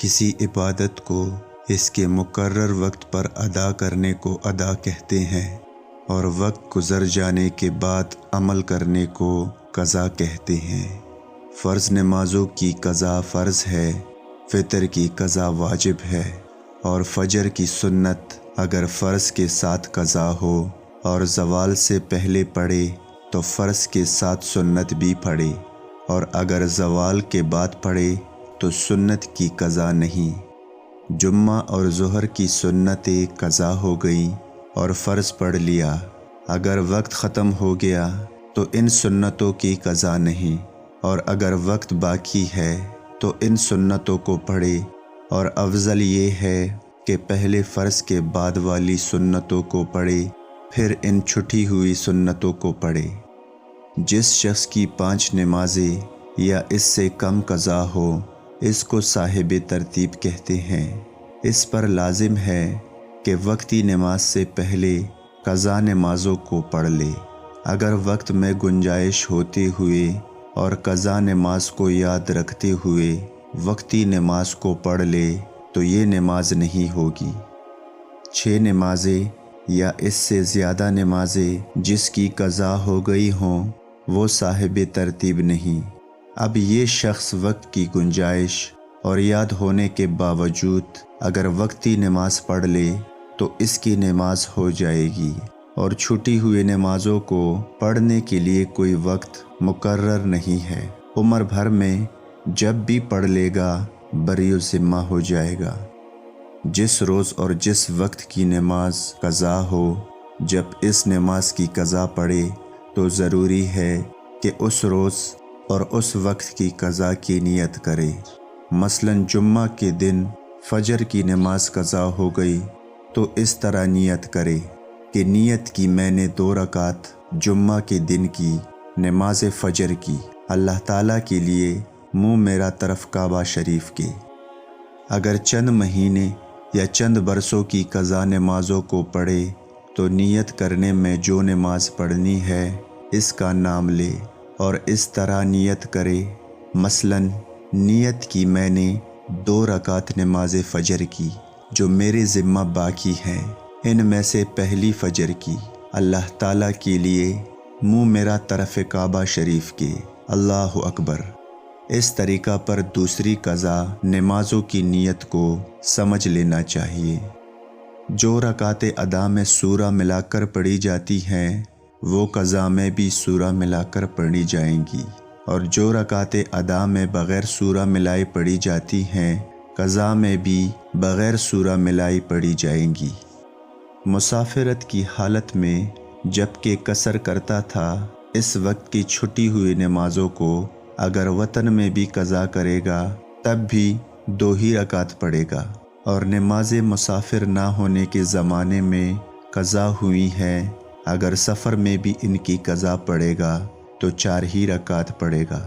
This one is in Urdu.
کسی عبادت کو اس کے مقرر وقت پر ادا کرنے کو ادا کہتے ہیں اور وقت گزر جانے کے بعد عمل کرنے کو قضا کہتے ہیں۔ فرض نمازوں کی قضا فرض ہے، فطر کی قضا واجب ہے، اور فجر کی سنت اگر فرض کے ساتھ قضا ہو اور زوال سے پہلے پڑھے تو فرض کے ساتھ سنت بھی پڑھے، اور اگر زوال کے بعد پڑھے تو سنت کی قضا نہیں۔ جمعہ اور ظہر کی سنتیں قضا ہو گئیں اور فرض پڑھ لیا، اگر وقت ختم ہو گیا تو ان سنتوں کی قضا نہیں، اور اگر وقت باقی ہے تو ان سنتوں کو پڑھے، اور افضل یہ ہے کہ پہلے فرض کے بعد والی سنتوں کو پڑھے پھر ان چھٹی ہوئی سنتوں کو پڑھے۔ جس شخص کی 5 نمازیں یا اس سے کم قضا ہو اس کو صاحب ترتیب کہتے ہیں۔ اس پر لازم ہے کہ وقتی نماز سے پہلے قضا نمازوں کو پڑھ لے۔ اگر وقت میں گنجائش ہوتے ہوئے اور قضا نماز کو یاد رکھتے ہوئے وقتی نماز کو پڑھ لے تو یہ نماز نہیں ہوگی۔ 6 نمازیں یا اس سے زیادہ نمازیں جس کی قضا ہو گئی ہوں وہ صاحب ترتیب نہیں۔ اب یہ شخص وقت کی گنجائش اور یاد ہونے کے باوجود اگر وقتی نماز پڑھ لے تو اس کی نماز ہو جائے گی، اور چھوٹی ہوئی نمازوں کو پڑھنے کے لیے کوئی وقت مقرر نہیں ہے۔ عمر بھر میں جب بھی پڑھ لے گا بری الذمہ ہو جائے گا۔ جس روز اور جس وقت کی نماز قضا ہو جب اس نماز کی قضا پڑھے تو ضروری ہے کہ اس روز اور اس وقت کی قضا کی نیت کرے۔ مثلاً جمعہ کے دن فجر کی نماز قضا ہو گئی تو اس طرح نیت کرے کہ نیت کی میں نے 2 رکعت جمعہ کے دن کی نماز فجر کی، اللہ تعالیٰ کے لیے منہ میرا طرف کعبہ شریف کے۔ اگر چند مہینے یا چند برسوں کی قضا نمازوں کو پڑھے تو نیت کرنے میں جو نماز پڑھنی ہے اس کا نام لے اور اس طرح نیت کرے۔ مثلاً نیت کی میں نے 2 رکعت نماز فجر کی جو میرے ذمہ باقی ہیں، ان میں سے پہلی فجر کی اللہ تعالیٰ کے لیے منہ میرا طرف کعبہ شریف کے، اللہ اکبر۔ اس طریقہ پر دوسری قضا نمازوں کی نیت کو سمجھ لینا چاہیے۔ جو رکعتیں ادا میں سورہ ملا کر پڑھی جاتی ہیں وہ قضا میں بھی سورہ ملا کر پڑھی جائیں گی، اور جو رکعتیں ادا میں بغیر سورہ ملائے پڑھی جاتی ہیں قضا میں بھی بغیر سورہ ملائی پڑھی جائیں گی۔ مسافرت کی حالت میں جب کہ قصر کرتا تھا اس وقت کی چھٹی ہوئی نمازوں کو اگر وطن میں بھی قضا کرے گا تب بھی 2 ہی رکعت پڑھے گا، اور نماز مسافر نہ ہونے کے زمانے میں قضا ہوئی ہیں اگر سفر میں بھی ان کی قضا پڑھے گا تو 4 ہی رکعت پڑھے گا۔